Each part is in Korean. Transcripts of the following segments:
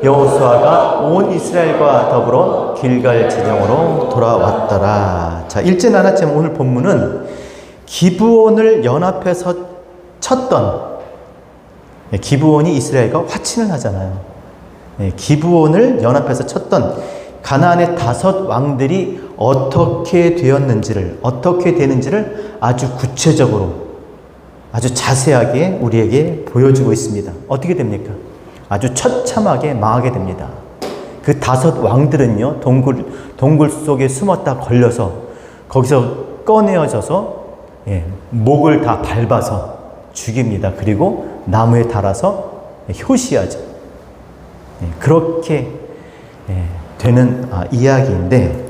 여호수아가 온 이스라엘과 더불어 길갈 지경으로 돌아왔더라. 자, 읽진 않았지만 오늘 본문은 기브온을 연합해서 쳤던, 기브온이 이스라엘과 화친을 하잖아요. 기브온을 연합해서 쳤던 가나안의 5 왕들이 어떻게 되었는지를, 어떻게 되는지를 아주 구체적으로, 아주 자세하게 우리에게 보여주고 있습니다. 어떻게 됩니까? 아주 처참하게 망하게 됩니다. 그 5 왕들은요, 동굴 속에 숨었다 걸려서 거기서 꺼내어져서 목을 다 밟아서 죽입니다. 그리고 나무에 달아서 효시하죠. 그렇게 되는 이야기인데,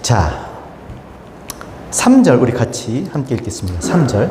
자, 3절 우리 같이 함께 읽겠습니다. 3절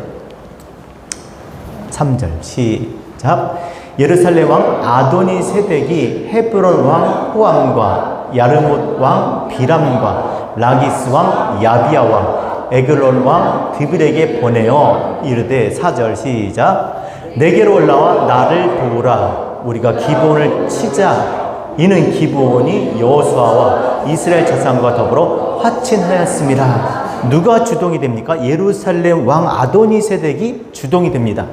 시작. 예루살렘 왕 아도니 세덱이 헤브론 왕 호암과 야르못 왕 비람과 라기스 왕 야비아 왕 에글론 왕 드빌에게 보내어 이르되, 4절 시작. 내게로 올라와 나를 도우라. 우리가 기브온을 치자. 이는 기브온이 여호수아와 이스라엘 자손과 더불어 화친하였습니다. 누가 주동이 됩니까? 예루살렘 왕 아도니 세덱이 주동이 됩니다.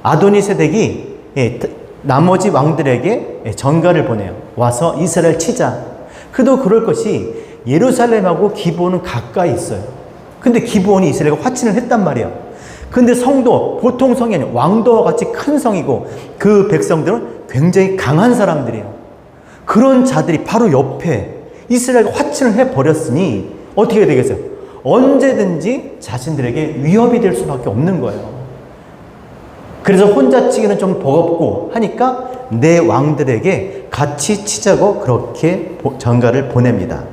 아도니 세덱이 나머지 왕들에게 전가를 보내요. 와서 이스라엘 치자. 그도 그럴 것이 예루살렘하고 기브온은 가까이 있어요. 근데 기브온이 이스라엘과 화친을 했단 말이에요. 근데 성도, 보통 성이 아니에요. 왕도와 같이 큰 성이고 그 백성들은 굉장히 강한 사람들이에요. 그런 자들이 바로 옆에 이스라엘과 화친을 해버렸으니 어떻게 되겠어요? 언제든지 자신들에게 위협이 될 수밖에 없는 거예요. 그래서 혼자 치기는 좀 버겁고 하니까 내 왕들에게 같이 치자고 그렇게 전가를 보냅니다.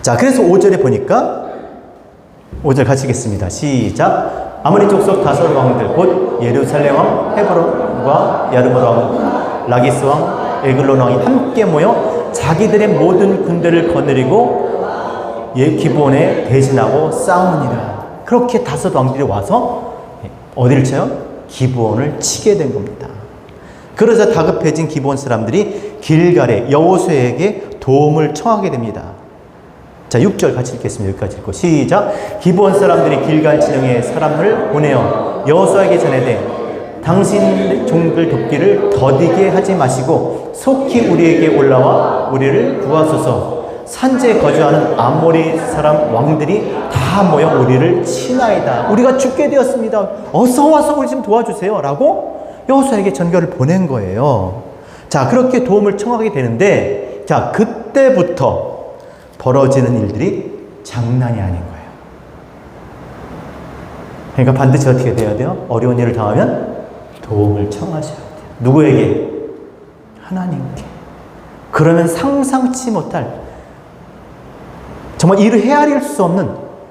자, 그래서 5절에 보니까 5절 같이 읽겠습니다. 시작. 아모리 족속 5 왕들 곧 예루살렘 왕 헤브론과 야르못 왕 라기스 왕 에글론 왕이 함께 모여 자기들의 모든 군대를 거느리고 기브온에 대진하고 싸우니라. 그렇게 5 왕들이 와서 어디를 쳐요? 기브온을 치게 된 겁니다. 그러자 다급해진 기브온 사람들이 길갈에 여호수아에게 도움을 청하게 됩니다. 자, 6절 같이 읽겠습니다. 여기까지 읽고 시작. 기브온 사람들이 길갈 진영에 사람을 보내어 여호수아에게 전해되, 당신 종들 돕기를 더디게 하지 마시고 속히 우리에게 올라와 우리를 구하소서. 산지에 거주하는 아모리 사람 왕들이 다 모여 우리를 치나이다. 우리가 죽게 되었습니다. 어서 와서 우리 좀 도와주세요. 라고 여호수아에게 전가를 보낸 거예요. 자, 그렇게 도움을 청하게 되는데, 자, 그때부터 벌어지는 일들이 장난이 아닌 거예요. 그러니까 반드시 어떻게 돼야 돼요? 어려운 일을 당하면 도움을 청하셔야 돼요. 누구에게? 하나님께. 그러면 상상치 못할, 정말 이를 헤아릴 수 없는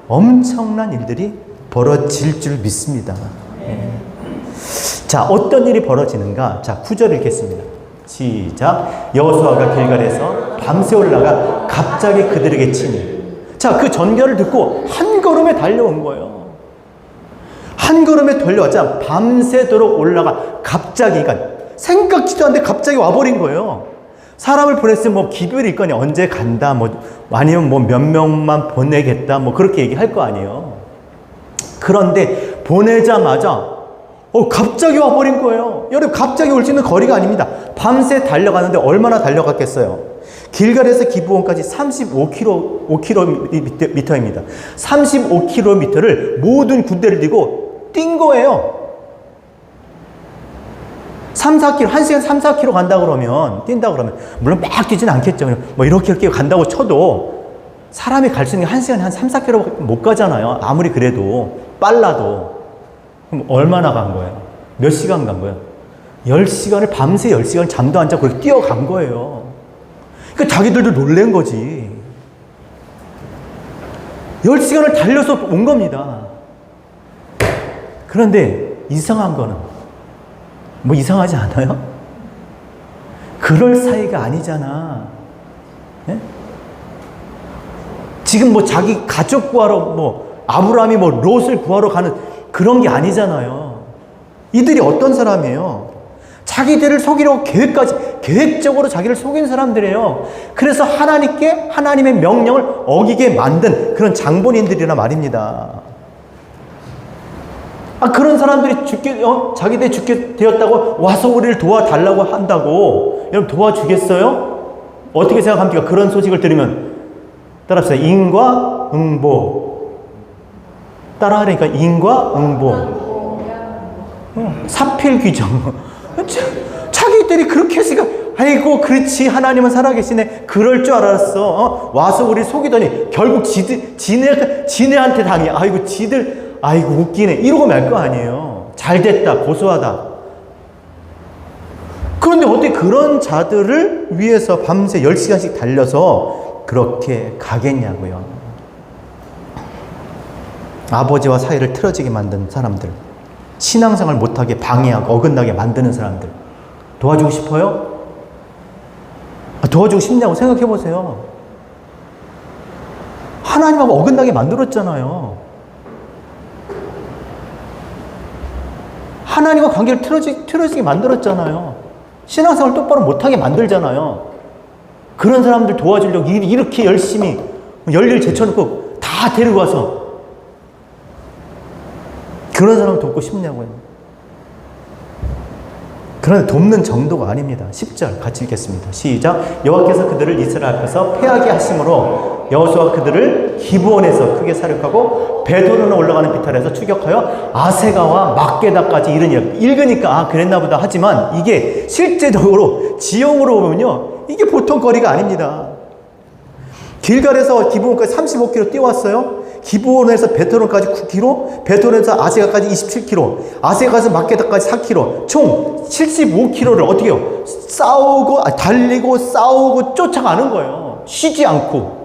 엄청난 일들이 벌어질 줄 믿습니다. 자, 어떤 일이 벌어지는가? 자, 9절 읽겠습니다. 시작. 여호수아가 길갈에서 밤새 올라가 갑자기 그들에게 치니. 자, 그 전결을 듣고 한 걸음에 달려온 거예요. 한 걸음에 달려왔자 밤새도록 올라가 갑자기, 그러니까 생각지도 않는데 갑자기 와버린 거예요. 사람을 보냈으면 뭐 기별이 있거니 언제 간다, 뭐 아니면 뭐 몇 명만 보내겠다, 뭐 그렇게 얘기할 거 아니에요. 그런데 보내자마자 갑자기 와버린 거예요. 여러분, 갑자기 올 수 있는 거리가 아닙니다. 밤새 달려가는데 얼마나 달려갔겠어요? 길갈에서 기브온까지 35km입니다. 35km를 모든 군대를 들고 뛴 거예요. 3-4km, 1시간 3-4km 간다 그러면, 뛴다 그러면, 물론 막 뛰진 않겠죠. 뭐 이렇게 간다고 쳐도 사람이 갈 수 있는 게 1시간에 한 3-4km 못 가잖아요. 아무리 그래도, 빨라도. 그럼 얼마나 간 거예요? 몇 시간 간 거예요? 10시간을, 밤새 10시간 잠도 안 자고 그렇게 뛰어간 거예요. 그러니까 자기들도 놀란 거지. 10시간을 달려서 온 겁니다. 그런데 이상한 거는, 뭐 이상하지 않아요? 그럴 사이가 아니잖아. 예? 지금 뭐 자기 가족 구하러, 뭐 아브라함이 뭐 롯을 구하러 가는 그런 게 아니잖아요. 이들이 어떤 사람이에요? 자기들을 속이려고 계획적으로 자기를 속인 사람들이에요. 그래서 하나님의 명령을 어기게 만든 그런 장본인들이란 말입니다. 그런 사람들이 자기들이 죽게 되었다고 와서 우리를 도와달라고 한다고 여러분 도와주겠어요? 어떻게 생각합니까? 그런 소식을 들으면 따라합시다. 인과응보. 따라하니까 인과응보. 사필귀정. 자기들이 그렇게 했으니까 아이고 그렇지 하나님은 살아계시네 그럴 줄 알았어. 와서 우리 속이더니 결국 지네한테 당해. 아이고 웃기네 이러고 말 거 아니에요. 잘됐다 고소하다. 그런데 어떻게 그런 자들을 위해서 밤새 10시간씩 달려서 그렇게 가겠냐고요. 아버지와 사이를 틀어지게 만든 사람들, 신앙생활 못하게 방해하고 어긋나게 만드는 사람들 도와주고 싶어요? 도와주고 싶냐고 생각해 보세요. 하나님하고 어긋나게 만들었잖아요. 하나님과 관계를 틀어지게 만들었잖아요. 신앙생활 똑바로 못하게 만들잖아요. 그런 사람들 도와주려고 이렇게 열심히 열일 제쳐놓고 다 데리고 와서 그런 사람 돕고 싶냐고요. 그런데 돕는 정도가 아닙니다. 10절 같이 읽겠습니다. 시작. 여호와께서 그들을 이스라엘 앞에서 패하게 하심으로 여호수아가 그들을 기브온에서 크게 사륙하고 베드로는 올라가는 비탈에서 추격하여 아세가와 막게다까지 이르니. 읽으니까 그랬나 보다 하지만 이게 실제적으로 지형으로 보면요 이게 보통 거리가 아닙니다. 길갈에서 기브온까지 35km 뛰어왔어요. 기브온에서 베토론까지 9km, 베토론에서 아세가까지 27km, 아세가에서 막게다까지 4km, 총 75km를 어떻게 해요? 달리고 싸우고 쫓아가는 거예요. 쉬지 않고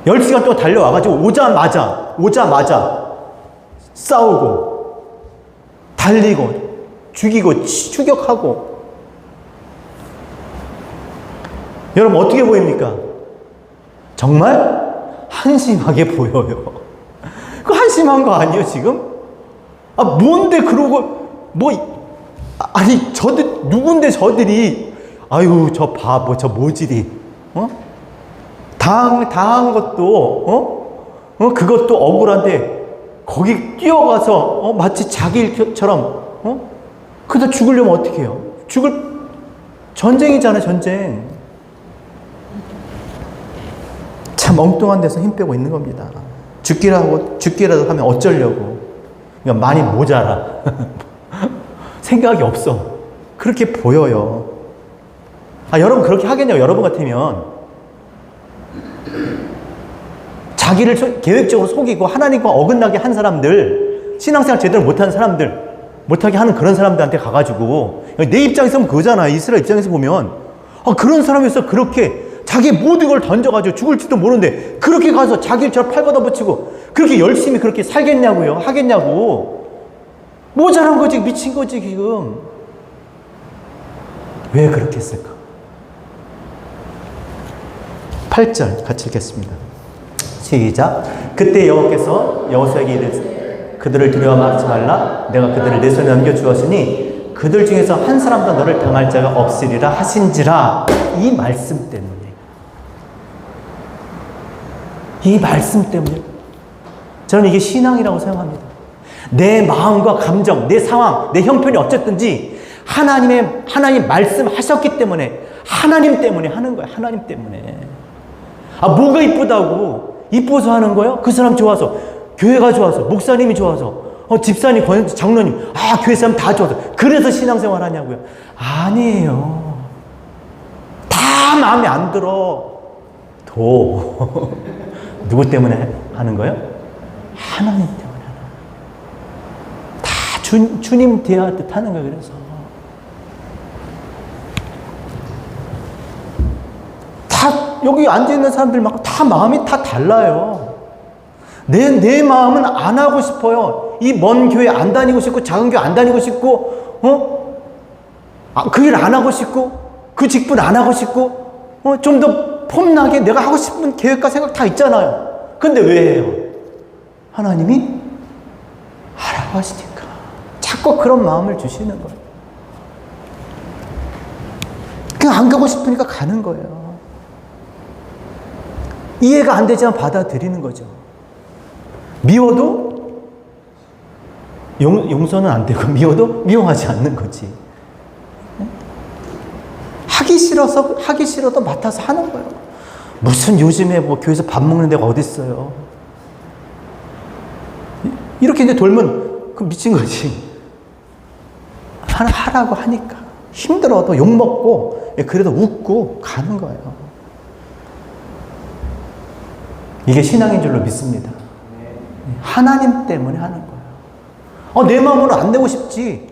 10시간 동안 달려와가지고 오자마자 싸우고 달리고 죽이고 추격하고. 여러분 어떻게 보입니까? 정말 한심하게 보여요. 그 한심한 거 아니에요 지금? 뭔데 그러고 누군데 저들이 저 바보 저 모질이 당한 것도 그것도 억울한데 거기 뛰어가서 마치 자기 일처럼 그러다 죽으려면 어떻게 해요? 전쟁이잖아요 전쟁. 참 엉뚱한 데서 힘 빼고 있는 겁니다. 죽기라도 하면 어쩌려고. 그러니까 많이 모자라. 생각이 없어. 그렇게 보여요. 여러분 그렇게 하겠냐고. 여러분 같으면 자기를 계획적으로 속이고 하나님과 어긋나게 한 사람들, 신앙생활 제대로 못하는 사람들, 못하게 하는 그런 사람들한테 가가지고 내 입장에서 보면 그거잖아. 이스라엘 입장에서 보면 그런 사람에서 그렇게 자기 모든 걸 던져가지고 죽을지도 모르는데 그렇게 가서 자기를 팔 걷어붙이고 그렇게 열심히 그렇게 살겠냐고요? 하겠냐고. 모자란 거지. 미친 거지 지금. 왜 그렇게 했을까? 8절 같이 읽겠습니다. 시작. 그때 여호와께서 여호수아에게 이르시되 그들을 두려워하지 말라. 내가 그들을 내 손에 넘겨주었으니 그들 중에서 한 사람도 너를 당할 자가 없으리라 하신지라. 이 말씀 때문에. 저는 이게 신앙이라고 생각합니다. 내 마음과 감정, 내 상황, 내 형편이 어쨌든지 하나님 말씀하셨기 때문에 하나님 때문에 하는 거예요. 하나님 때문에. 뭐가 이쁘다고 이뻐서 하는 거예요? 그 사람 좋아서, 교회가 좋아서, 목사님이 좋아서, 집사님, 장로님, 교회 사람 다 좋아서 그래서 신앙생활 하냐고요? 아니에요. 다 마음에 안 들어. 누구 때문에 하는 거예요? 하나님 때문에 하는 거예요. 다 주님 대하듯 하는 거예요. 그래서 다 여기 앉아있는 사람들 막 다 마음이 다 달라요. 내 마음은 안 하고 싶어요. 이 먼 교회 안 다니고 싶고 작은 교회 안 다니고 싶고 그 일 안 하고 싶고 그 직분 안 하고 싶고 좀 더 폼나게 내가 하고 싶은 계획과 생각 다 있잖아요. 근데 왜 해요? 하나님이 하라고 하시니까 자꾸 그런 마음을 주시는 거예요. 그냥 안 가고 싶으니까 가는 거예요. 이해가 안 되지만 받아들이는 거죠. 미워도 용서는 안 되고 미워도 미워하지 않는 거지. 하기 싫어도 맡아서 하는 거예요. 무슨 요즘에 뭐 교회에서 밥 먹는 데가 어디 있어요? 이렇게 이제 돌면 그 미친 거지. 하라고 하니까 힘들어도 욕 먹고 그래도 웃고 가는 거예요. 이게 신앙인 줄로 믿습니다. 하나님 때문에 하는 거예요. 내 마음으로 안 되고 싶지.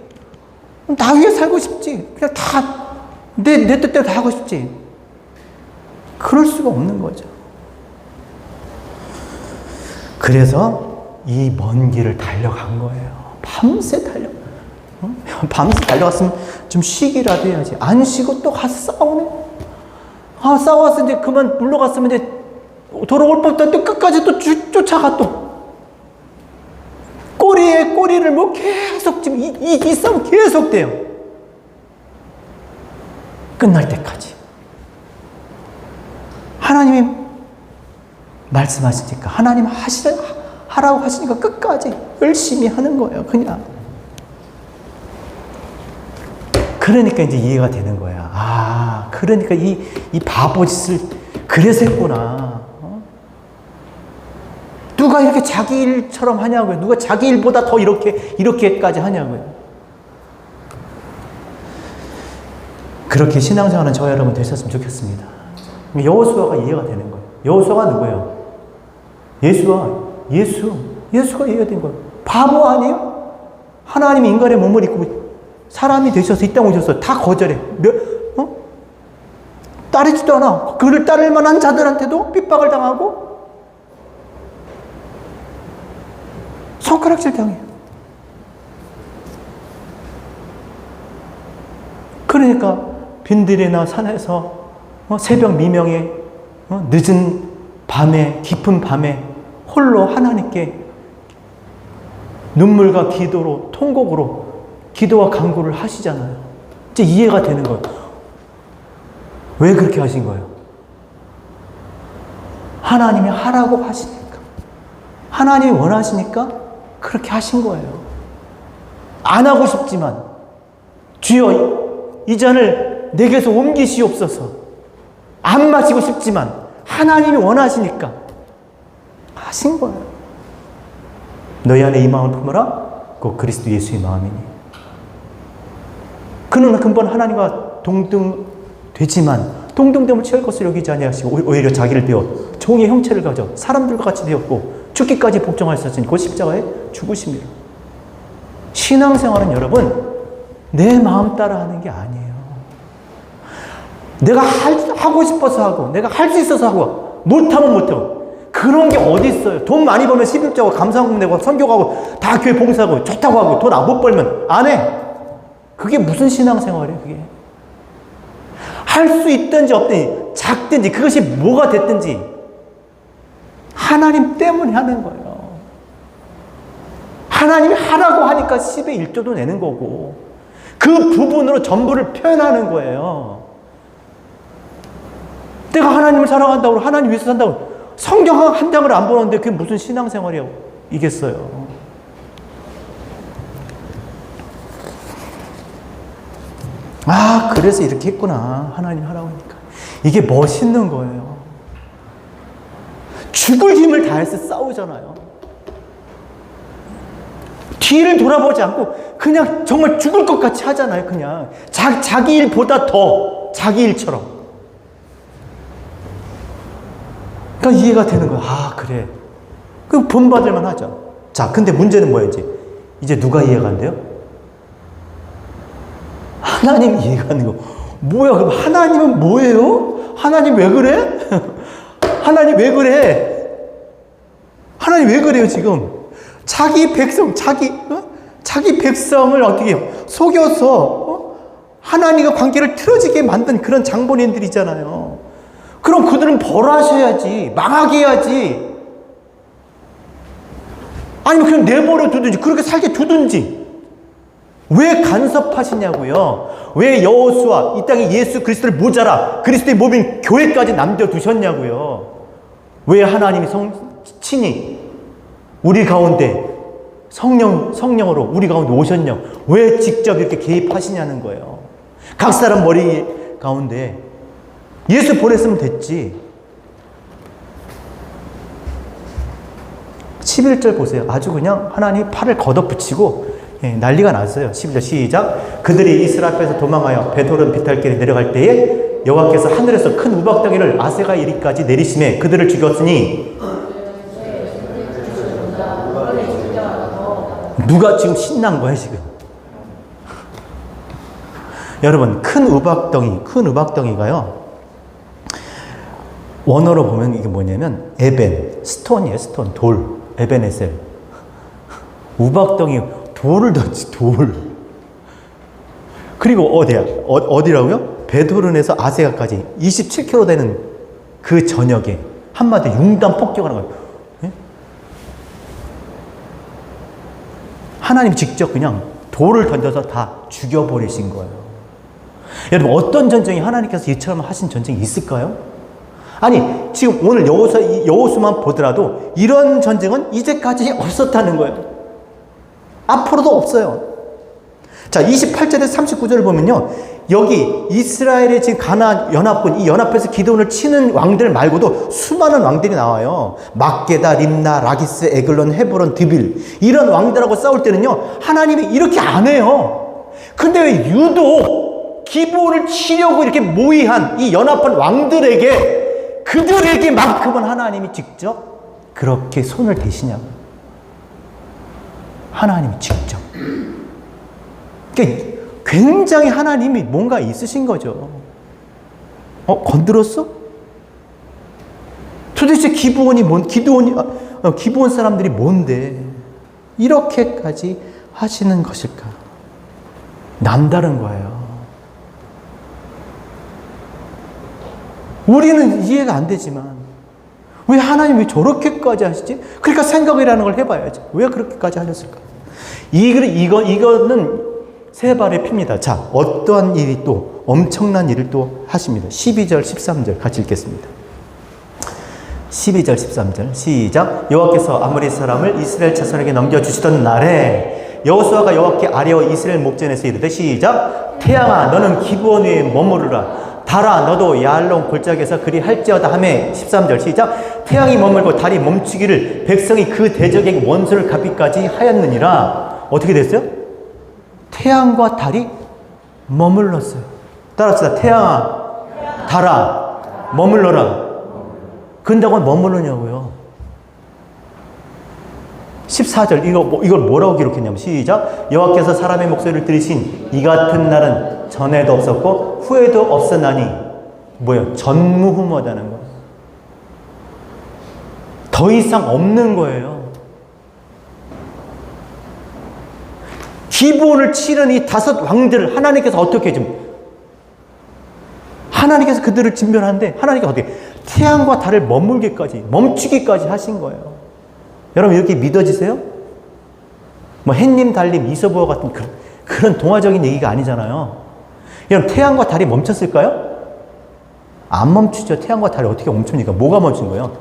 나 위해 살고 싶지. 그냥 다 내 뜻대로 다 하고 싶지. 그럴 수가 없는 거죠. 그래서 이 먼 길을 달려간 거예요. 밤새 달려갔으면 좀 쉬기라도 해야지. 안 쉬고 또 가서 싸우네. 싸워서 이제 그만 물러갔으면 이제 돌아올 법도 또 끝까지 또 쫓아가 또. 꼬리에 꼬리를 뭐 계속 지금 이 싸움 계속 돼요. 끝날 때까지. 하나님이 말씀하시니까, 하나님 하라고 하시니까 끝까지 열심히 하는 거예요, 그냥. 그러니까 이제 이해가 되는 거야. 그러니까 이 바보 짓을 그래서 했구나. 누가 이렇게 자기 일처럼 하냐고요. 누가 자기 일보다 더 이렇게까지 하냐고요. 그렇게 신앙생활은 저와 여러분 되셨으면 좋겠습니다. 여호수아가 이해가 되는 거예요. 여호수아가 누구예요? 예수가 이해가 된 거예요. 바보 아니에요? 하나님이 인간의 몸을 입고 사람이 되셔서 이 땅에 오셔서 다 거절해. 따르지도 않아. 그를 따를 만한 자들한테도 핍박을 당하고 손가락질 당해요. 그러니까 빈들이나 산에서 새벽 미명에 늦은 밤에 깊은 밤에 홀로 하나님께 눈물과 기도로 통곡으로 기도와 간구를 하시잖아요. 이제 이해가 되는 거예요. 왜 그렇게 하신 거예요? 하나님이 하라고 하시니까. 하나님이 원하시니까 그렇게 하신 거예요. 안 하고 싶지만 주여 이 잔을 내게서 옮기시옵소서. 안 마시고 싶지만 하나님이 원하시니까 하신 거예요. 너희 안에 이 마음을 품어라. 곧 그리스도 예수의 마음이니. 그는 근본 하나님과 동등되지만 동등됨을 취할 것을 여기지 아니하시고 오히려 자기를 비워 종의 형체를 가져 사람들과 같이 되었고 죽기까지 복종하셨으니 곧 십자가에 죽으심이라. 신앙생활은 여러분 내 마음 따라 하는 게 아니에요. 내가 하고 싶어서 하고 내가 할 수 있어서 하고 못하면 못하고 그런 게 어디 있어요. 돈 많이 벌면 11조하고 감사금 내고 선교하고 다 교회 봉사하고 좋다고 하고 돈 못 벌면 안 해. 그게 무슨 신앙생활이에요. 그게 할 수 있든지 없든지 작든지 그것이 뭐가 됐든지 하나님 때문에 하는 거예요. 하나님이 하라고 하니까 10의 1조도 내는 거고 그 부분으로 전부를 표현하는 거예요. 내가 하나님을 사랑한다고 하나님 위해서 산다고 성경 한 장을 안 보는데 그게 무슨 신앙생활이겠어요. 그래서 이렇게 했구나. 하나님 하라고 하니까. 이게 멋있는 거예요. 죽을 힘을 다해서 싸우잖아요. 뒤를 돌아보지 않고 그냥 정말 죽을 것 같이 하잖아요. 그냥 자기 일보다 더 자기 일처럼. 그러니까 이해가 되는 거야. 그래. 그럼 본받을만 하죠. 자, 근데 문제는 뭐야 이제 누가 이해가 안 돼요? 하나님 이해가 안 되는 거. 뭐야? 그럼 하나님은 뭐예요? 하나님 왜 그래? 하나님 왜 그래? 하나님 왜 그래요 지금? 자기 백성, 자기 백성을 어떻게 해요? 속여서 하나님과 관계를 틀어지게 만든 그런 장본인들이잖아요. 그럼 그들은 벌하셔야지, 망하게 해야지. 아니면 그냥 내버려 두든지, 그렇게 살게 두든지. 왜 간섭하시냐고요. 왜 여호수아 이 땅에 예수 그리스도를 모자라 그리스도의 몸인 교회까지 남겨두셨냐고요. 왜 하나님이 친히 우리 가운데 성령으로 우리 가운데 오셨냐. 왜 직접 이렇게 개입하시냐는 거예요. 각 사람 머리 가운데 예수 보냈으면 됐지. 11절 보세요. 아주 그냥 하나님 팔을 걷어붙이고 난리가 났어요. 11절 시작. 그들이 이스라엘 앞에서 도망하여 베돌은 비탈길에 내려갈 때에 여호와께서 하늘에서 큰 우박덩이를 아세가 이리까지 내리심에 그들을 죽였으니 누가 지금 신난 거야 지금. 여러분 큰 우박덩이가요 원어로 보면 이게 뭐냐면 에벤, 스톤이에요. 스톤, 돌, 에벤에셀. 우박덩이 돌을 던지 돌. 그리고 어디라고요? 베도른에서 아세가까지 27km 되는 그 저녁에 한마디 융단 폭격하는 거예요. 예? 하나님 직접 그냥 돌을 던져서 다 죽여버리신 거예요. 여러분 어떤 전쟁이 하나님께서 이처럼 하신 전쟁이 있을까요? 아니 지금 오늘 여호수만 보더라도 이런 전쟁은 이제까지 없었다는 거예요. 앞으로도 없어요. 자 28절에서 39절을 보면요. 여기 이스라엘의 지금 가나안 연합군 이 연합해서 기드온을 치는 왕들 말고도 수많은 왕들이 나와요. 막게다, 림나, 라기스, 에글론, 헤브론, 드빌 이런 왕들하고 싸울 때는요. 하나님이 이렇게 안 해요. 근데 왜 유독 기브온을 치려고 이렇게 모의한 이 연합한 왕들에게 그들에게만큼은 하나님이 직접 그렇게 손을 대시냐고. 하나님이 직접. 그러니까 굉장히 하나님이 뭔가 있으신 거죠. 건드렸어? 도대체 기브온이 기브온 사람들이 뭔데 이렇게까지 하시는 것일까? 남다른 거예요. 우리는 이해가 안 되지만 왜 하나님이 저렇게까지 하시지? 그러니까 생각이라는 걸 해봐야지. 왜 그렇게까지 하셨을까? 이거는 세 발의 피입니다. 자, 어떠한 일이 또 엄청난 일을 또 하십니다. 12절, 13절 같이 읽겠습니다. 12절, 13절 시작. 여호와께서 아모리 사람을 이스라엘 자손에게 넘겨주시던 날에 여호수아가 여호와께 아뢰어 이스라엘 목전에서 이르되 시작. 태양아 너는 기브온 위에 머무르라. 달아 너도 야알론 골짜기에서 그리 할지어다 하매 13절 시작. 태양이 머물고 달이 멈추기를 백성이 그 대적에게 원수를 갚기까지 하였느니라. 어떻게 됐어요? 태양과 달이 머물렀어요. 따라합시다. 태양아 달아 머물러라. 근다고 머물르냐고요. 14절 이걸 뭐라고 기록했냐면 시작. 여호와께서 사람의 목소리를 들으신 이 같은 날은 전에도 없었고 후에도 없었나니 뭐예요? 전무후무하다는 거예요. 더 이상 없는 거예요. 기브온을 치는 이 5 왕들을 하나님께서 어떻게 하나님께서 그들을 진멸하는데 하나님께서 어떻게 태양과 달을 머물기까지 멈추기까지 하신 거예요. 여러분 이렇게 믿어지세요? 뭐 햇님 달님 이서부와 같은 그런 동화적인 얘기가 아니잖아요. 여러분 태양과 달이 멈췄을까요? 안 멈추죠. 태양과 달이 어떻게 멈춥니까? 뭐가 멈춘 거예요?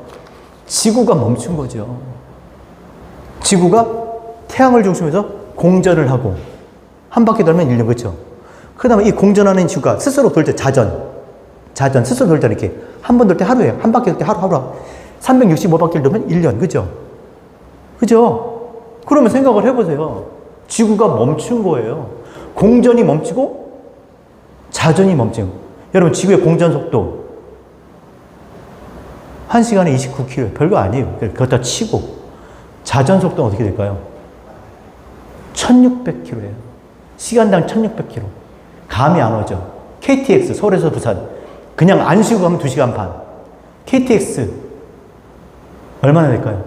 지구가 멈춘 거죠. 지구가 태양을 중심에서 공전을 하고 한 바퀴 돌면 1년 그렇죠? 그 다음에 이 공전하는 지구가 스스로 돌 때 자전 스스로 돌 때 이렇게 한 번 돌 때 하루예요. 한 바퀴 돌 때 하루 365바퀴를 돌면 1년 그죠? 그러면 생각을 해보세요. 지구가 멈춘 거예요. 공전이 멈추고 자전이 멈추고. 여러분 지구의 공전 속도 1시간에 29km 별거 아니에요. 그것다 치고 자전 속도는 어떻게 될까요? 1600km예요. 시간당 1600km. 감이 안 오죠. KTX 서울에서 부산 그냥 안 쉬고 가면 2시간 반. KTX 얼마나 될까요?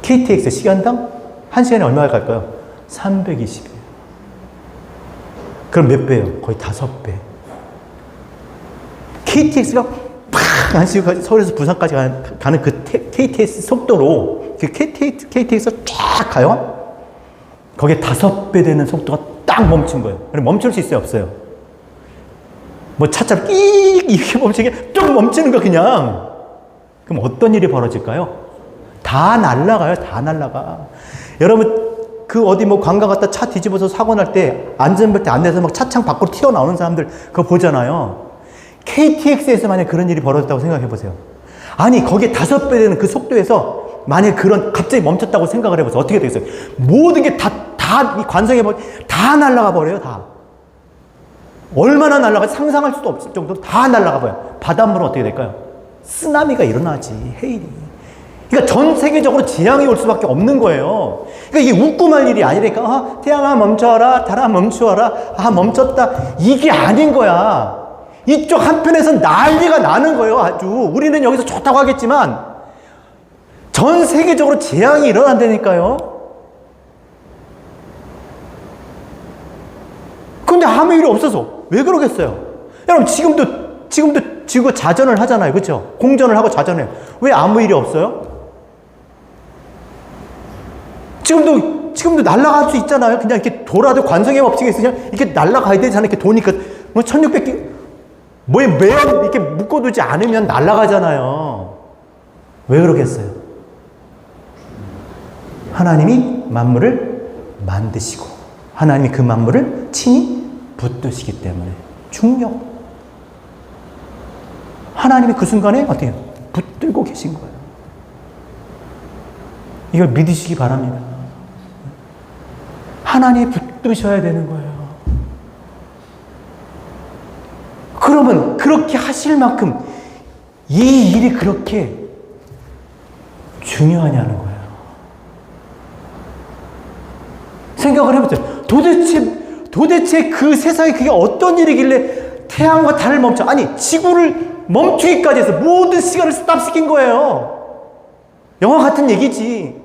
KTX 시간당 1시간에 얼마나 갈까요? 320이에요. 그럼 몇 배예요? 거의 5배. KTX가 팍 안 쉬고 서울에서 부산까지 가는 그 KTX 속도로 그 KTX가 쫙 가요. 거기에 5배 되는 속도가 딱 멈춘 거예요. 그럼 멈출 수 있어요, 없어요? 뭐 차처럼 끼익 이렇게 멈추게 쭉 멈추는 거 그냥. 그럼 어떤 일이 벌어질까요? 다 날아가요, 다 날아가. 여러분, 그 어디 뭐 관광 갔다 차 뒤집어서 사고 날 때 안전벨트 안 내서 막 차창 밖으로 튀어나오는 사람들 그거 보잖아요. KTX에서 만약 그런 일이 벌어졌다고 생각해 보세요. 아니, 거기에 5배 되는 그 속도에서 만약 그런 갑자기 멈췄다고 생각을 해보세요. 어떻게 되겠어요? 모든 게 이 관성해보면 다 날아가 버려요, 다. 얼마나 날아가 상상할 수도 없을 정도로 다 날아가 버려요. 바닷물은 어떻게 될까요? 쓰나미가 일어나지, 해일이. 그러니까 전 세계적으로 재앙이 올 수밖에 없는 거예요. 그러니까 이게 웃고 말 일이 아니니까 태양아 멈춰라, 달아 멈추어라, 멈췄다, 이게 아닌 거야. 이쪽 한편에서 난리가 나는 거예요, 아주. 우리는 여기서 좋다고 하겠지만 전 세계적으로 재앙이 일어난다니까요. 근데 아무 일이 없어서 왜 그러겠어요? 여러분, 지금도 지구 자전을 하잖아요, 그렇죠? 공전을 하고 자전해요. 왜 아무 일이 없어요? 지금도 날아갈 수 있잖아요. 그냥 이렇게 돌아도 관성의 법칙에 있으면 이렇게 날아가야 되잖아요. 이렇게 도니까 뭐 1600개 뭐에 매연 이렇게 묶어두지 않으면 날아가잖아요. 왜 그러겠어요? 하나님이 만물을 만드시고 하나님이 그 만물을 친히 붙드시기 때문에 중력. 하나님이 그 순간에 어떻게 해요? 붙들고 계신 거예요. 이걸 믿으시기 바랍니다. 하나님이 붙드셔야 되는 거예요. 그러면 그렇게 하실 만큼 이 일이 그렇게 중요하냐는 거예요. 생각을 해보세요. 도대체 그 세상에 그게 어떤 일이길래 태양과 달을 멈춰, 아니 지구를 멈추기까지 해서 모든 시간을 스탑시킨 거예요. 영화 같은 얘기지.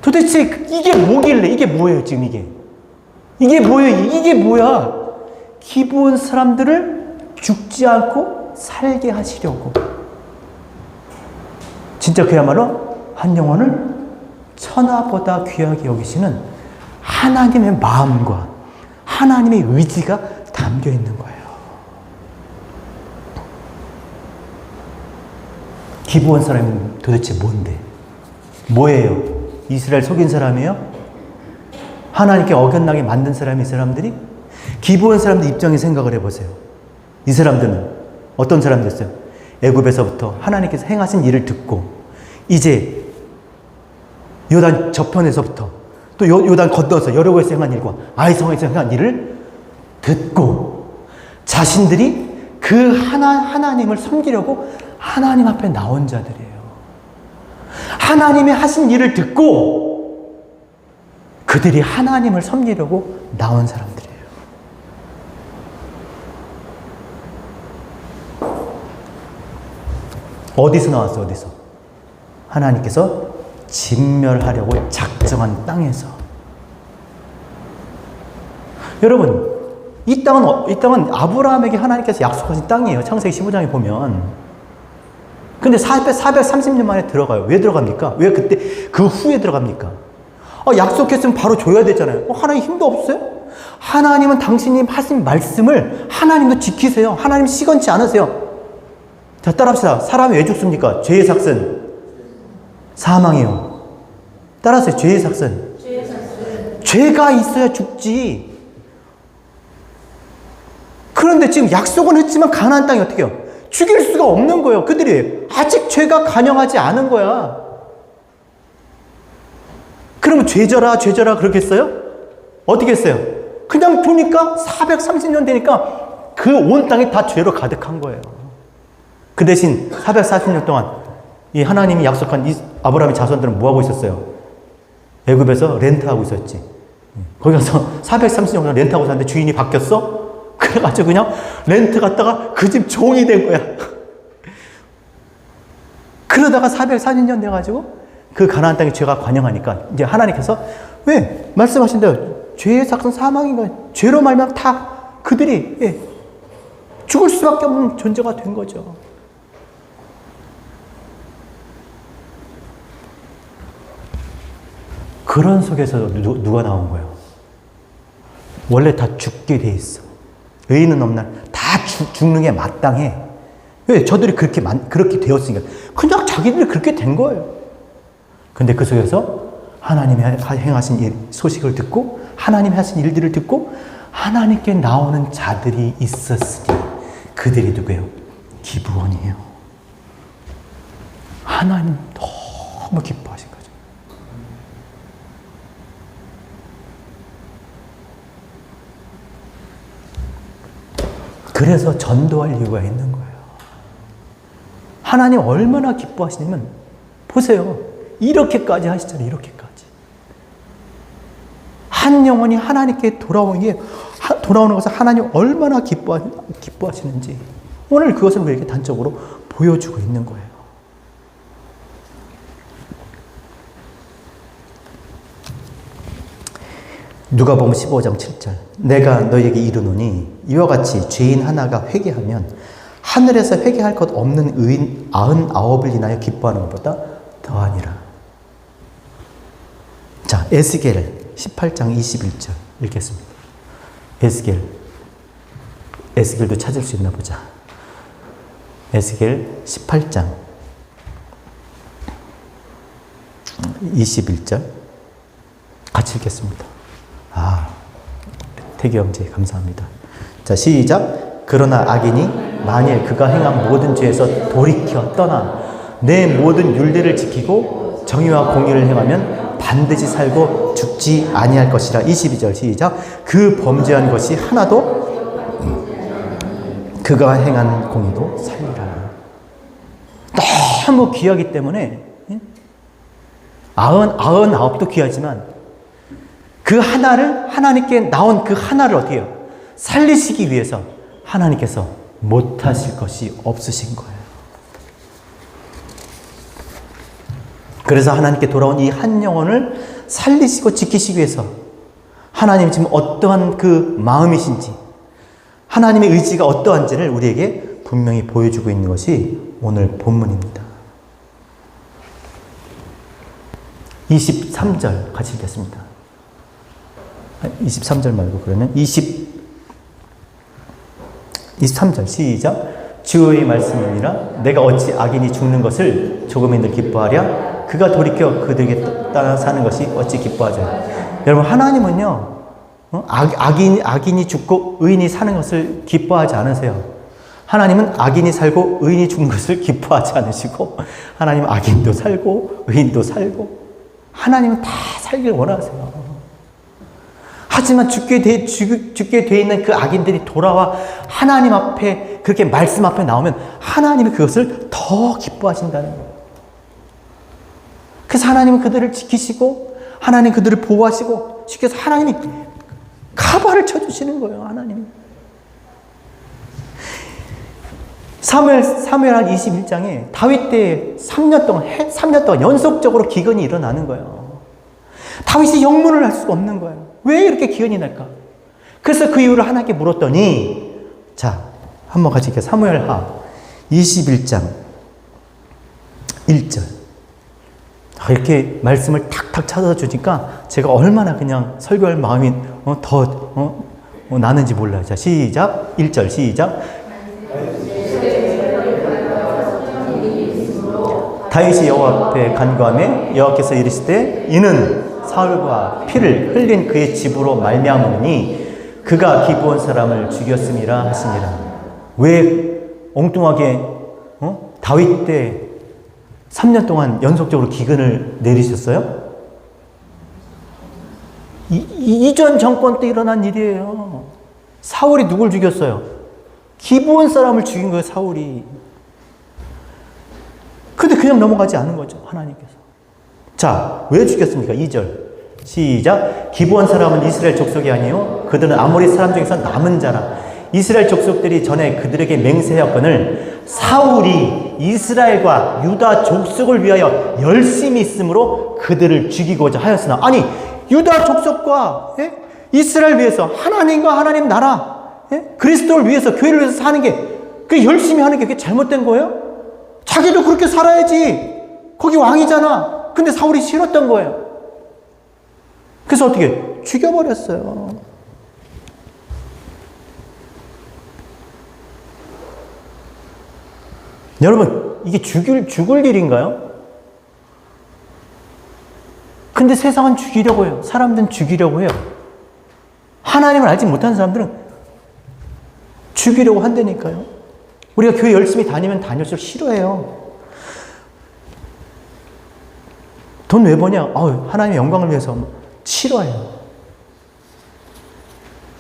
도대체 이게 뭐길래, 이게 뭐예요 지금 이게 뭐예요? 이게 뭐야? 기부온 사람들을 죽지 않고 살게 하시려고. 진짜 그야말로 한 영혼을 천하보다 귀하게 여기시는 하나님의 마음과 하나님의 의지가 담겨 있는 거예요. 기부온 사람은 도대체 뭔데? 뭐예요? 이스라엘 속인 사람이에요? 하나님께 어긋나게 만든 사람이 이 사람들이? 기부온 사람들 입장에 생각을 해보세요. 이 사람들은 어떤 사람들이었어요? 애굽에서부터 하나님께서 행하신 일을 듣고 이제 요단 저편에서부터 또 요단 건너서 여리고에서 행한 일과 아이성에서 행한 일을 듣고 자신들이 그 하나님을 섬기려고 하나님 앞에 나온 자들이에요. 하나님이 하신 일을 듣고 그들이 하나님을 섬기려고 나온 사람들이에요. 어디서 나왔어? 어디서? 하나님께서 진멸하려고 작정한 땅에서. 여러분, 이 땅은 아브라함에게 하나님께서 약속하신 땅이에요. 창세기 15장에 보면. 근데 430년 만에 들어가요. 왜 들어갑니까? 왜 그때 그 후에 들어갑니까? 약속했으면 바로 줘야 되잖아요. 하나님 힘도 없어요? 하나님은 당신이 하신 말씀을 하나님도 지키세요. 하나님 시건치 않으세요. 자, 따라합시다. 사람이 왜 죽습니까? 죄의 삭슨. 사망이요. 따라하세요. 죄의 삭슨. 죄가 있어야 죽지. 그런데 지금 약속은 했지만 가나안 땅이 어떻게 해요? 죽일 수가 없는 거예요. 그들이 아직 죄가 간영하지 않은 거야. 그러면 죄져라 그러겠어요? 어떻게 했어요? 그냥 보니까 430년 되니까 그 온 땅이 다 죄로 가득한 거예요. 그 대신 440년 동안 이 하나님이 약속한 이 아브라함의 자손들은 뭐 하고 있었어요? 애굽에서 렌트하고 있었지. 거기 가서 430년 동안 렌트하고 사는데 주인이 바뀌었어? 그래가지고 그냥 렌트 갔다가 그 집 종이 된 거야. 그러다가 440년 돼가지고 그 가나안 땅에 죄가 관영하니까 이제 하나님께서 왜 말씀하신 대로 죄의 삭슨 사망인 거예요. 죄로 말면 다 그들이 죽을 수밖에 없는 존재가 된 거죠. 그런 속에서 누가 나온 거예요? 원래 다 죽게 돼 있어. 의인은 없는 날 다 죽는 게 마땅해. 왜? 저들이 그렇게 되었으니까. 그냥 자기들이 그렇게 된 거예요. 근데 그 속에서 하나님이 행하신 소식을 듣고, 하나님이 하신 일들을 듣고, 하나님께 나오는 자들이 있었으니, 그들이 누구예요? 기브온이에요. 하나님 너무 기뻐하신 거죠. 그래서 전도할 이유가 있는 거예요. 하나님 얼마나 기뻐하시냐면, 보세요. 이렇게까지 하시잖아요. 이렇게까지. 한 영혼이 하나님께 돌아오는 것을 하나님 얼마나 기뻐하시는지 오늘 그것을 우리에게 단적으로 보여주고 있는 거예요. 누가복음 15장 7절 내가 너희에게 이르노니 이와 같이 죄인 하나가 회개하면 하늘에서 회개할 것 없는 의인 99을 인하여 기뻐하는 것보다 더하니라. 자, 에스겔 18장 21절 읽겠습니다. 에스겔도 찾을 수 있나 보자. 에스겔 18장 21절 같이 읽겠습니다. 태기 형제 감사합니다. 자, 시작. 그러나 악인이 만일 그가 행한 모든 죄에서 돌이켜 떠나 내 모든 율례를 지키고 정의와 공의를 행하면 반드시 살고 죽지 아니할 것이라. 22절 시작. 그 범죄한 것이 하나도 그가 행한 공의도 살리라. 너무 귀하기 때문에 99도 귀하지만 그 하나를, 하나님께 나온 그 하나를 어떻게 해요? 살리시기 위해서 하나님께서 못하실 것이 없으신 거예요. 그래서 하나님께 돌아온 이 한 영혼을 살리시고 지키시기 위해서 하나님이 지금 어떠한 그 마음이신지, 하나님의 의지가 어떠한지를 우리에게 분명히 보여주고 있는 것이 오늘 본문입니다. 23절 같이 읽겠습니다. 23절 말고 그러면 23절 시작. 주의 말씀이니라 내가 어찌 악인이 죽는 것을 조금이들 기뻐하랴. 그가 돌이켜 그들에게 따라 사는 것이 어찌 기뻐하죠. 여러분, 하나님은요 악인이 죽고 의인이 사는 것을 기뻐하지 않으세요. 하나님은 악인이 살고 의인이 죽는 것을 기뻐하지 않으시고, 하나님은 악인도 살고 의인도 살고 하나님은 다 살길 원하세요. 하지만 죽게 돼 있는 그 악인들이 돌아와 하나님 앞에, 그렇게 말씀 앞에 나오면 하나님이 그것을 더 기뻐하신다는 거예요. 그래서 하나님은 그들을 지키시고, 하나님 그들을 보호하시고, 지켜서 하나님이 카바를 쳐주시는 거예요. 하나님이. 사무엘하 21장에 다윗 때 3년 동안 연속적으로 기근이 일어나는 거예요. 다윗이 영문을 할 수가 없는 거예요. 왜 이렇게 기근이 날까? 그래서 그 이유를 하나님께 물었더니, 자, 한번 같이 읽게요. 사무엘하 21장 1절. 이렇게 말씀을 탁탁 찾아주니까 제가 얼마나 그냥 설교할 마음이 나는지 몰라요. 자, 시작. 1절 시작. 다윗이 여호와 앞에 간구하며 여호와께서 이르시되 이는 사울과 피를 흘린 그의 집으로 말미암으니 그가 기브온 사람을 죽였음이라 하시니라. 왜 엉뚱하게 다윗 때 3년 동안 연속적으로 기근을 내리셨어요? 이전 정권 때 일어난 일이에요. 사울이 누굴 죽였어요? 기브온 사람을 죽인 거예요, 사울이. 근데 그냥 넘어가지 않은 거죠, 하나님께서. 자, 왜 죽였습니까? 2절 시작. 기브온 사람은 이스라엘 족속이 아니요 그들은 아모리 사람 중에서 남은 자라. 이스라엘 족속들이 전에 그들에게 맹세하였거늘 사울이 이스라엘과 유다 족속을 위하여 열심히 있으므로 그들을 죽이고자 하였으나. 아니, 유다 족속과 이스라엘 위해서, 하나님과 하나님 나라, 그리스도를 위해서, 교회를 위해서 사는 게, 그 열심히 하는 게 그게 잘못된 거예요? 자기도 그렇게 살아야지. 거기 왕이잖아. 근데 사울이 싫었던 거예요. 그래서 어떻게? 죽여버렸어요. 여러분, 이게 죽을 일인가요? 근데 세상은 죽이려고 해요. 사람들은 죽이려고 해요. 하나님을 알지 못하는 사람들은 죽이려고 한다니까요. 우리가 교회 열심히 다니면 다닐수록 싫어해요. 돈 왜 버냐? 하나님의 영광을 위해서. 싫어해요.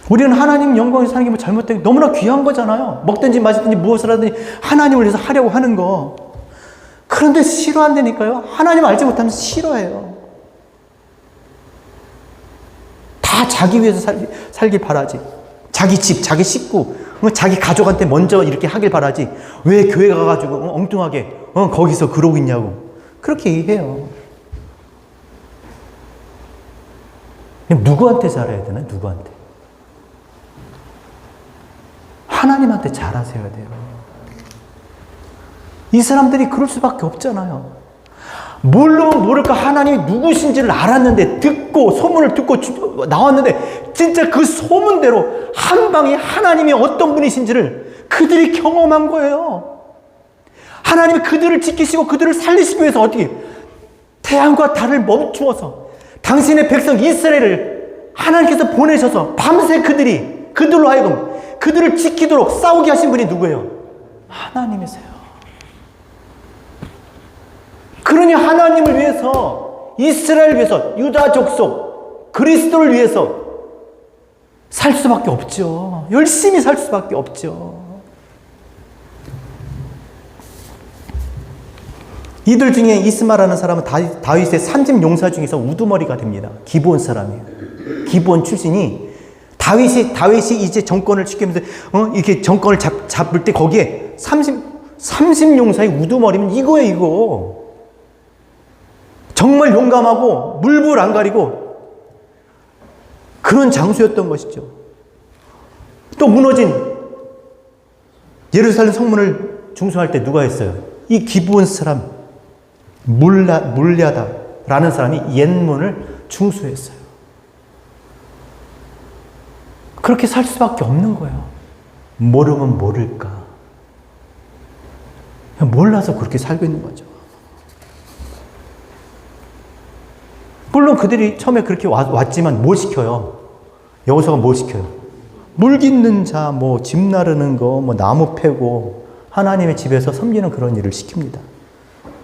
우리는 하나님 영광에서 사는 게 뭐 잘못된 게 너무나 귀한 거잖아요. 먹든지 마시든지 무엇을 하든지 하나님을 위해서 하려고 하는 거. 그런데 싫어한다니까요. 하나님을 알지 못하면 싫어해요. 다 자기 위해서 살길 바라지. 자기 집, 자기 식구, 자기 가족한테 먼저 이렇게 하길 바라지. 왜 교회 가가지고 엉뚱하게 거기서 그러고 있냐고. 그렇게 얘기해요. 누구한테 잘해야 되나? 누구한테? 하나님한테 잘하셔야 돼요. 이 사람들이 그럴 수밖에 없잖아요. 모르면 모를까 하나님이 누구신지를 알았는데 소문을 듣고 나왔는데 진짜 그 소문대로 한 방에 하나님이 어떤 분이신지를 그들이 경험한 거예요. 하나님이 그들을 지키시고 그들을 살리시기 위해서 어떻게 태양과 달을 멈추어서 당신의 백성 이스라엘을 하나님께서 보내셔서 밤새 그들로 하여금 그들을 지키도록 싸우게 하신 분이 누구예요? 하나님이세요. 그러니 하나님을 위해서, 이스라엘을 위해서, 유다 족속, 그리스도를 위해서 살 수밖에 없죠. 열심히 살 수밖에 없죠. 이들 중에 이스마라는 사람은 다윗의 30용사 중에서 우두머리가 됩니다. 기브온 사람이에요. 기브온 출신이 다윗이 이제 정권을 지키면서 이렇게 정권을 잡을 때 거기에 30용사의 우두머리면 이거예요, 이거. 정말 용감하고 물불 안 가리고 그런 장수였던 것이죠. 또 무너진 예루살렘 성문을 중수할 때 누가 했어요? 이 기브온 사람 물랴다라는 사람이 옛문을 중수했어요. 그렇게 살 수밖에 없는 거예요. 모르면 모를까. 몰라서 그렇게 살고 있는 거죠. 물론 그들이 처음에 그렇게 왔지만 뭐 시켜요? 여호수아가 뭐 시켜요? 물 깃는 자, 집 나르는 거, 나무 패고 하나님의 집에서 섬기는 그런 일을 시킵니다.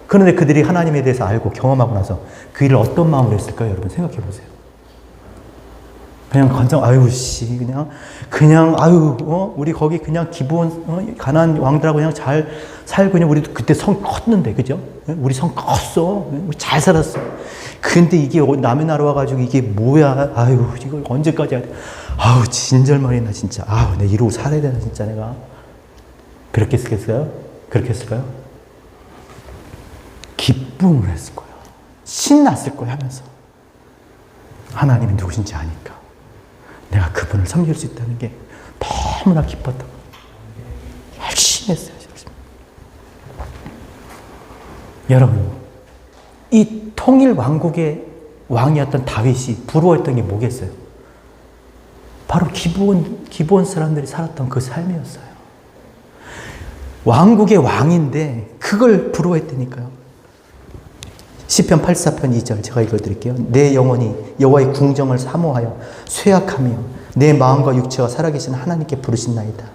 그런데 그들이 하나님에 대해서 알고 경험하고 나서 그 일을 어떤 마음으로 했을까요? 여러분 생각해 보세요. 그냥 우리 거기 그냥 기본 가나안 왕들하고 그냥 잘 살고 그냥 우리도 그때 성 컸는데, 그죠? 우리 성 컸어. 우리 잘 살았어. 근데 이게 남의 나라 와가지고 이게 뭐야? 이걸 언제까지 해야 돼? 진절머리나 진짜. 내가 이러고 살아야 되나 진짜 내가. 그렇게 했을까요? 그렇게 했을까요? 기쁨을 했을 거예요. 신났을 거예요 하면서. 하나님이 누구신지 아니까. 내가 그분을 섬길 수 있다는 게 너무나 기뻤던 거예요. 열심히 했어요. 여러분, 이 통일 왕국의 왕이었던 다윗이 부러워했던 게 뭐겠어요? 바로 기브온 사람들이 살았던 그 삶이었어요. 왕국의 왕인데 그걸 부러워했다니까요. 시편 84편 2절 제가 읽어드릴게요. 내 영혼이 여호와의 궁정을 사모하여 쇠약하며 내 마음과 육체가 살아계신 하나님께 부르신나이다.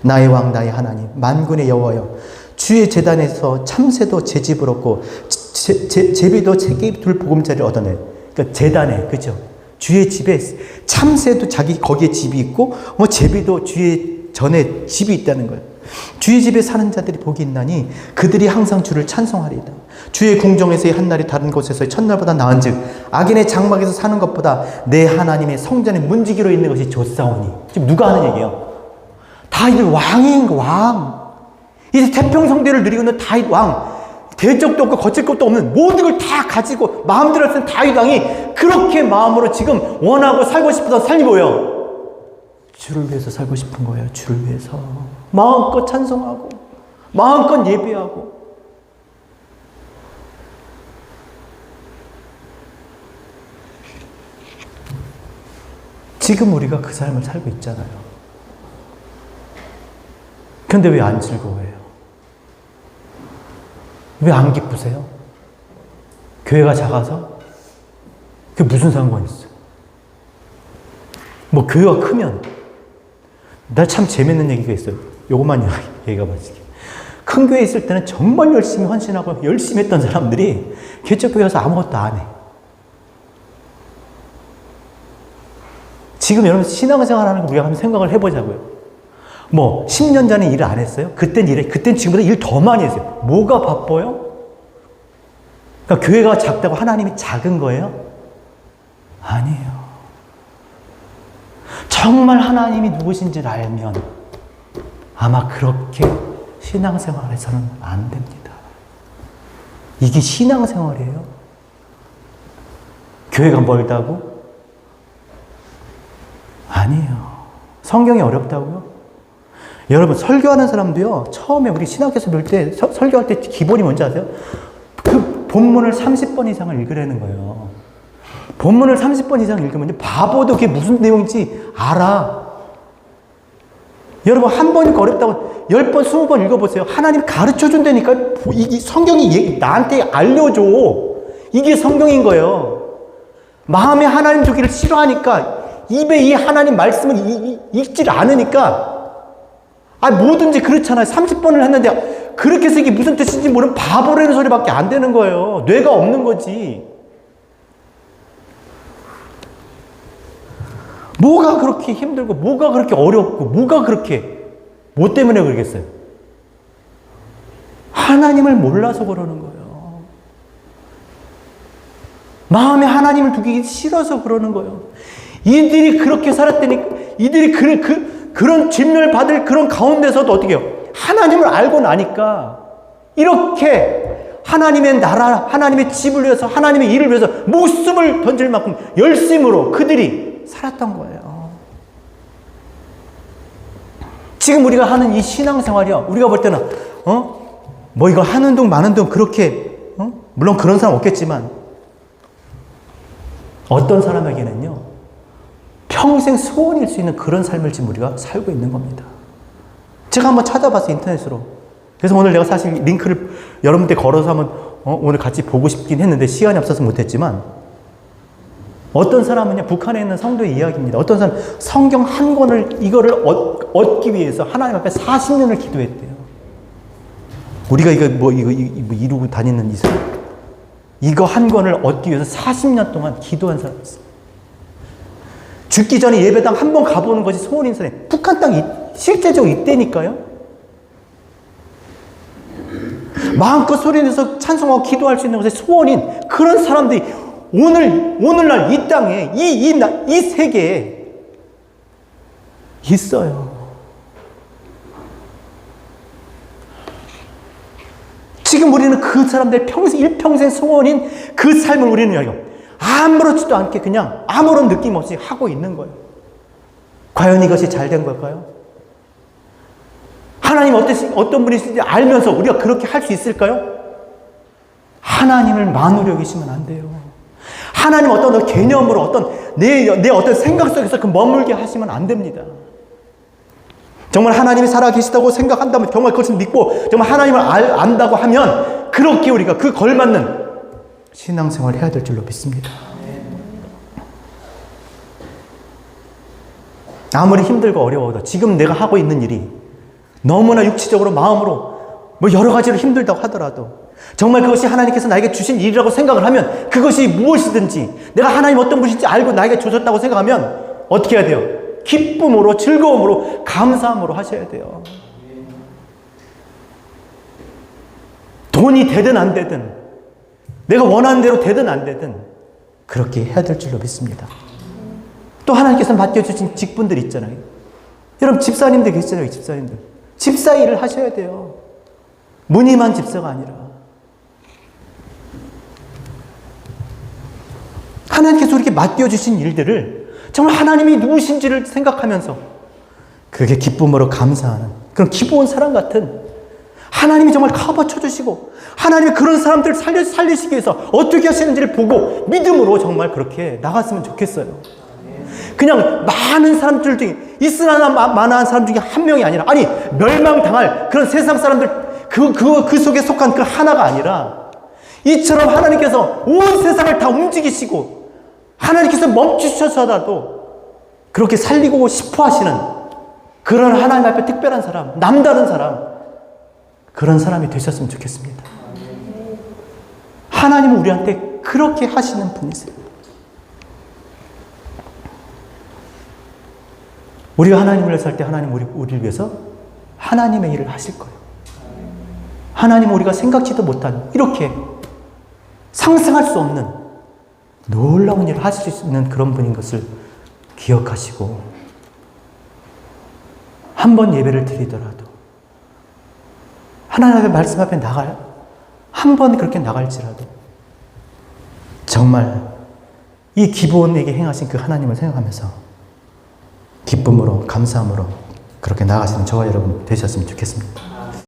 나의 왕 나의 하나님 만군의 여호와여, 주의 제단에서 참새도 제 집을 얻고 제비도 제게 둘 보금자리를 얻어내. 그러니까 제단에, 그죠? 주의 집에 참새도 거기에 집이 있고 제비도 주의 전에 집이 있다는 거예요. 주의 집에 사는 자들이 복이 있나니 그들이 항상 주를 찬송하리이다. 주의 궁정에서의 한날이 다른 곳에서의 첫날보다 나은즉 악인의 장막에서 사는 것보다 내 하나님의 성전의 문지기로 있는 것이 좋사오니. 지금 누가 하는 얘기예요? 다윗 왕인 거, 왕. 이제 태평성대를 누리고 있는 다윗 왕. 대적도 없고 거칠 것도 없는 모든 걸 다 가지고 마음대로 쓴 다윗 왕이 그렇게 마음으로 지금 원하고 살고 싶어서 삶이 뭐예요? 주를 위해서 살고 싶은 거예요. 주를 위해서 마음껏 찬송하고 마음껏 예배하고. 지금 우리가 그 삶을 살고 있잖아요. 근데 왜 안 즐거워해요? 왜 안 기쁘세요? 교회가 작아서? 그게 무슨 상관이 있어요? 뭐 교회가 크면, 나 참 재밌는 얘기가 있어요. 요것만 얘기가 맞지. 큰 교회에 있을 때는 정말 열심히 헌신하고 열심히 했던 사람들이 개척교회 와서 아무것도 안 해. 지금 여러분 신앙생활 하는 거 우리가 한번 생각을 해보자고요. 뭐 10년 전에 일을 안 했어요? 그땐 지금보다 일 더 많이 했어요. 뭐가 바빠요? 그러니까 교회가 작다고 하나님이 작은 거예요? 아니에요. 정말 하나님이 누구신지를 알면 아마 그렇게 신앙생활에서는 안 됩니다. 이게 신앙생활이에요? 교회가 멀다고? 아니에요. 성경이 어렵다고요? 여러분 설교하는 사람도요. 처음에 우리 신학교에서 배울 때 설교할 때 기본이 뭔지 아세요? 그 본문을 30번 이상을 읽으라는 거예요. 본문을 30번 이상 읽으면 바보도 그게 무슨 내용인지 알아. 여러분 한 번 읽고 어렵다고 10번, 20번 읽어보세요. 하나님 가르쳐준다니까. 이 성경이 나한테 알려줘. 이게 성경인 거예요. 마음에 하나님 두기를 싫어하니까 입에 이 하나님 말씀을 읽질 않으니까 뭐든지 그렇잖아요. 30번을 했는데 그렇게 해서 이게 무슨 뜻인지 모르는 바보라는 소리밖에 안 되는 거예요. 뇌가 없는 거지. 뭐가 그렇게 힘들고 뭐가 그렇게 어렵고 뭐가 그렇게 뭐 때문에 그러겠어요? 하나님을 몰라서 그러는 거예요. 마음에 하나님을 두기 싫어서 그러는 거예요. 이들이 그렇게 살았다니까 이들이 그런 진멸 받을 그런 가운데서도 어떻게 해요? 하나님을 알고 나니까 이렇게 하나님의 나라, 하나님의 집을 위해서, 하나님의 일을 위해서 목숨을 던질 만큼 열심으로 그들이 살았던 거예요. 지금 우리가 하는 이 신앙생활이요. 우리가 볼 때는 뭐 이거 하는 둥 마는 둥 그렇게 물론 그런 사람 없겠지만 어떤 사람에게는요. 평생 소원일 수 있는 그런 삶을 지금 우리가 살고 있는 겁니다. 제가 한번 찾아봤어요. 인터넷으로. 그래서 오늘 내가 사실 링크를 여러분께 걸어서 한번 오늘 같이 보고 싶긴 했는데 시간이 없어서 못했지만 어떤 사람은요. 북한에 있는 성도의 이야기입니다. 어떤 사람은 성경 한 권을 이거를 얻기 위해서 하나님 앞에 40년을 기도했대요. 우리가 이거 이루고 다니는 이 사람 이거 한 권을 얻기 위해서 40년 동안 기도한 사람이 있어요. 죽기 전에 예배당 한 번 가보는 것이 소원인 사람이 북한 땅이 실제적으로 있다니까요. 마음껏 소리내서 찬송하고 기도할 수 있는 것이 소원인 그런 사람들이 오늘날 이 땅에 이 세계에 있어요. 지금 우리는 그 사람들의 일평생 소원인 그 삶을 우리는 여기고 아무렇지도 않게 그냥 아무런 느낌 없이 하고 있는 거예요. 과연 이것이 잘된 걸까요? 하나님 어떤 분이신지 알면서 우리가 그렇게 할 수 있을까요? 하나님을 만으로 여기시면 안 돼요. 하나님 어떤 개념으로 내 어떤 생각 속에서 머물게 하시면 안 됩니다. 정말 하나님이 살아계시다고 생각한다면 정말 그것을 믿고 정말 하나님을 안다고 하면 그렇게 우리가 그 걸맞는 신앙생활을 해야 될 줄로 믿습니다. 아무리 힘들고 어려워도 지금 내가 하고 있는 일이 너무나 육체적으로 마음으로 뭐 여러 가지로 힘들다고 하더라도 정말 그것이 하나님께서 나에게 주신 일이라고 생각을 하면 그것이 무엇이든지 내가 하나님 어떤 분이신지 알고 나에게 주셨다고 생각하면 어떻게 해야 돼요? 기쁨으로 즐거움으로 감사함으로 하셔야 돼요. 돈이 되든 안 되든 내가 원하는 대로 되든 안 되든 그렇게 해야 될 줄로 믿습니다. 또 하나님께서 맡겨주신 직분들 있잖아요. 여러분 집사님들 계시잖아요. 집사님들. 집사 일을 하셔야 돼요. 무늬만 집사가 아니라. 하나님께서 우리에게 맡겨주신 일들을 정말 하나님이 누구신지를 생각하면서 그게 기쁨으로 감사하는 그런 기쁜 사람 같은 하나님이 정말 커버 쳐주시고 하나님이 그런 사람들을 살리시기 위해서 어떻게 하시는지를 보고 믿음으로 정말 그렇게 나갔으면 좋겠어요. 그냥 많은 사람들 중에 이스라엘 만한 사람 중에 한 명이 아니라, 아니 멸망당할 그런 세상 사람들 그 속에 속한 그 하나가 아니라, 이처럼 하나님께서 온 세상을 다 움직이시고 하나님께서 멈추셔서라도 그렇게 살리고 싶어 하시는 그런 하나님 앞에 특별한 사람, 남다른 사람, 그런 사람이 되셨으면 좋겠습니다. 하나님은 우리한테 그렇게 하시는 분이세요. 우리가 하나님을 위해서 할 때 하나님 우리를 위해서 하나님의 일을 하실 거예요. 하나님은 우리가 생각지도 못한, 이렇게 상상할 수 없는 놀라운 일을 하실 수 있는 그런 분인 것을 기억하시고, 한 번 예배를 드리더라도 하나님의 말씀 앞에 한 번 그렇게 나갈지라도 정말 이 기브온에게 행하신 그 하나님을 생각하면서 기쁨으로, 감사함으로 그렇게 나가시는 저와 여러분 되셨으면 좋겠습니다.